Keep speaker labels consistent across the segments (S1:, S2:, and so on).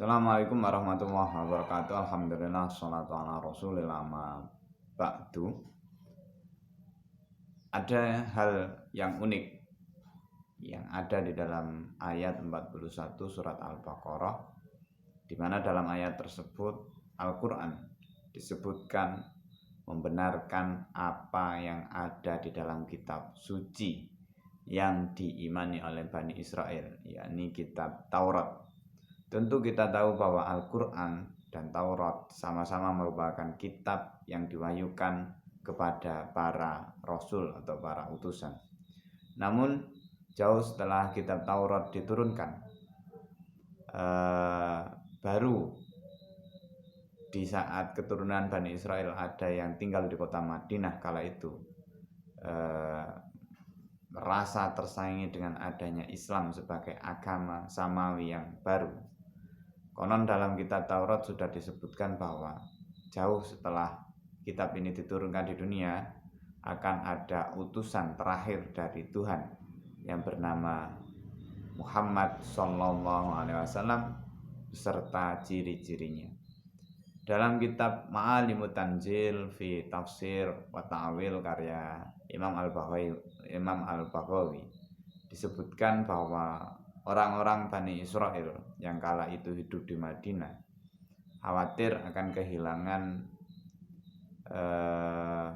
S1: Assalamualaikum warahmatullahi wabarakatuh. Alhamdulillah, sholatu ala rasulillah, ma ba'du. Ada hal yang unik yang ada di dalam ayat 41 surat Al-Baqarah, di mana dalam ayat tersebut Al-Quran disebutkan membenarkan apa yang ada di dalam kitab suci yang diimani oleh Bani Israel, yakni kitab Taurat. Tentu kita tahu bahwa Al-Quran dan Taurat sama-sama merupakan kitab yang diwahyukan kepada para rasul atau para utusan. Namun jauh setelah kitab Taurat diturunkan, baru di saat keturunan Bani Israel ada yang tinggal di kota Madinah kala itu merasa tersaingi dengan adanya Islam sebagai agama samawi yang baru. Konon dalam kitab Taurat sudah disebutkan bahwa jauh setelah kitab ini diturunkan di dunia akan ada utusan terakhir dari Tuhan yang bernama Muhammad SAW beserta ciri-cirinya. Dalam kitab Ma'alimut Tanzil fi Tafsir wa Ta'wil karya Imam Al-Baghawi disebutkan bahwa orang-orang Bani Israel yang kala itu hidup di Madinah khawatir akan kehilangan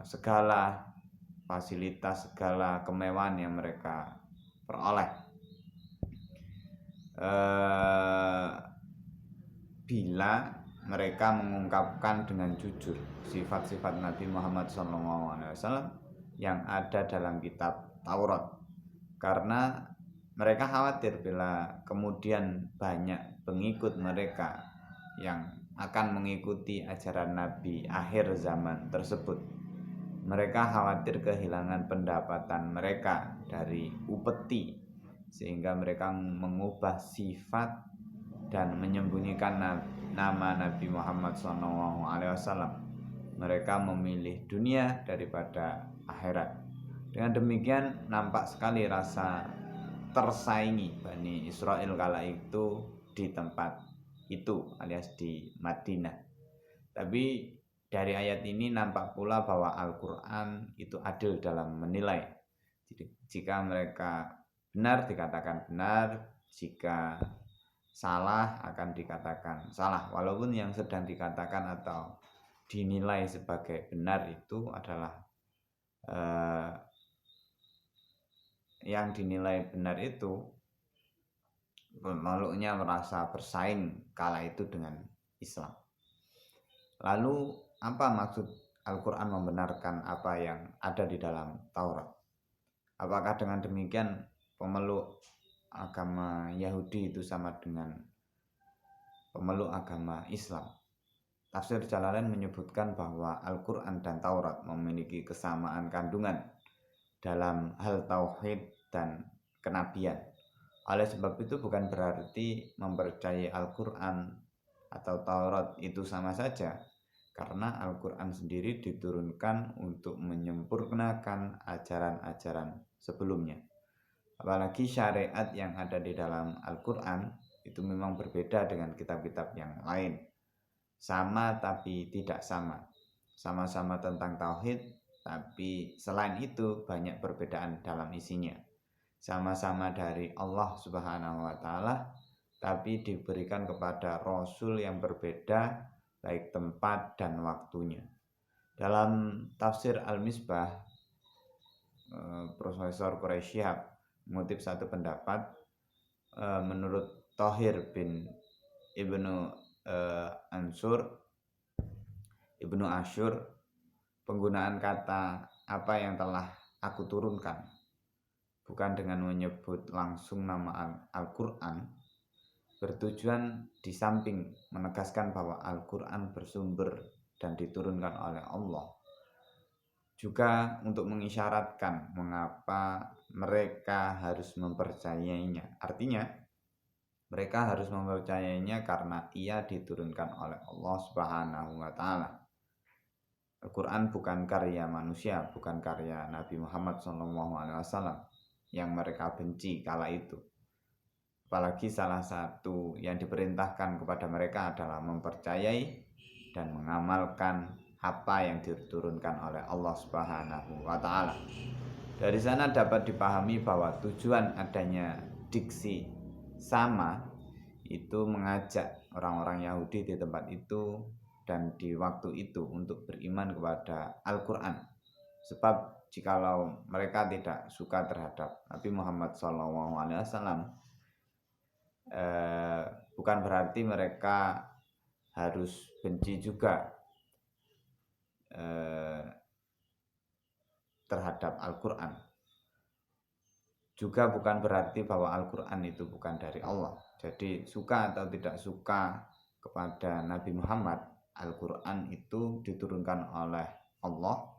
S1: segala fasilitas, segala kemewahan yang mereka peroleh bila mereka mengungkapkan dengan jujur sifat-sifat Nabi Muhammad SAW yang ada dalam kitab Taurat. Karena mereka khawatir bila kemudian banyak pengikut mereka yang akan mengikuti ajaran Nabi akhir zaman tersebut, mereka khawatir kehilangan pendapatan mereka dari upeti, sehingga mereka mengubah sifat dan menyembunyikan nama Nabi Muhammad SAW. Mereka memilih dunia daripada akhirat. Dengan demikian nampak sekali rasa tersaingi Bani Israel kala itu di tempat itu alias di Madinah. Tapi dari ayat ini nampak pula bahwa Al-Quran itu adil dalam menilai. Jadi, jika mereka benar dikatakan benar, jika salah akan dikatakan salah, walaupun yang sedang dikatakan atau dinilai sebagai benar itu adalah yang dinilai benar itu makhluknya merasa bersaing kala itu dengan Islam. Lalu apa maksud Al-Quran membenarkan apa yang ada di dalam Taurat? Apakah dengan demikian pemeluk agama Yahudi itu sama dengan pemeluk agama Islam? Tafsir Jalalain menyebutkan bahwa Al-Quran dan Taurat memiliki kesamaan kandungan dalam hal tauhid dan kenabian. Oleh sebab itu bukan berarti mempercayai Al-Quran atau Taurat itu sama saja, karena Al-Quran sendiri diturunkan untuk menyempurnakan ajaran-ajaran sebelumnya. Apalagi syariat yang ada di dalam Al-Quran itu memang berbeda dengan kitab-kitab yang lain. Sama tapi tidak sama. Sama-sama tentang tauhid, tapi selain itu banyak perbedaan dalam isinya. Sama-sama dari Allah Subhanahu wa Ta'ala, tapi diberikan kepada Rasul yang berbeda baik tempat dan waktunya. Dalam tafsir Al-Misbah, Profesor Quraish Shihab mengutip satu pendapat menurut Thahir bin Ibnu Ashur, penggunaan kata apa yang telah aku turunkan bukan dengan menyebut langsung nama Al-Quran, bertujuan di samping menegaskan bahwa Al-Quran bersumber dan diturunkan oleh Allah, juga untuk mengisyaratkan mengapa mereka harus mempercayainya. Artinya mereka harus mempercayainya karena ia diturunkan oleh Allah Subhanahu wa Ta'ala. Al-Quran bukan karya manusia, bukan karya Nabi Muhammad SAW yang mereka benci kala itu. apalagi salah satu yang diperintahkan kepada mereka adalah mempercayai dan mengamalkan apa yang diturunkan oleh Allah Subhanahu wa taala. Dari sana dapat dipahami bahwa tujuan adanya diksi sama itu mengajak orang-orang Yahudi di tempat itu dan di waktu itu untuk beriman kepada Al-Quran. Sebab jikalau mereka tidak suka terhadap Nabi Muhammad SAW, bukan berarti mereka harus benci juga terhadap Al-Quran. Juga bukan berarti bahwa Al-Quran itu bukan dari Allah. Jadi suka atau tidak suka kepada Nabi Muhammad, Al-Quran itu diturunkan oleh Allah.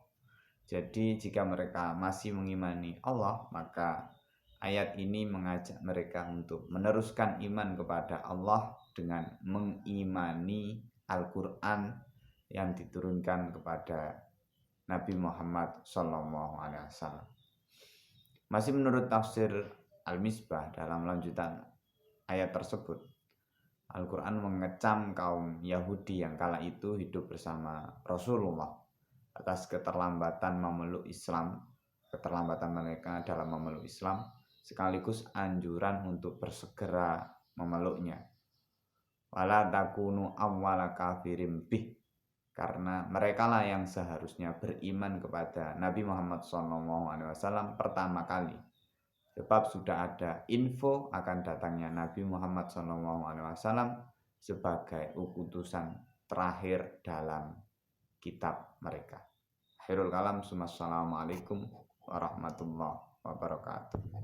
S1: Jadi jika mereka masih mengimani Allah, maka ayat ini mengajak mereka untuk meneruskan iman kepada Allah dengan mengimani Al-Quran yang diturunkan kepada Nabi Muhammad SAW. Masih menurut tafsir Al-Misbah, dalam lanjutan ayat tersebut, Al-Quran mengecam kaum Yahudi yang kala itu hidup bersama Rasulullah atas keterlambatan memeluk Islam, keterlambatan mereka dalam memeluk Islam, sekaligus anjuran untuk bersegera memeluknya. Wala takunu awwala kafirin bih, karena merekalah yang seharusnya beriman kepada Nabi Muhammad SAW pertama kali. Sebab sudah ada info akan datangnya Nabi Muhammad SAW sebagai utusan terakhir dalam kitab mereka. Akhirul kalam, assalamualaikum warahmatullahi wabarakatuh.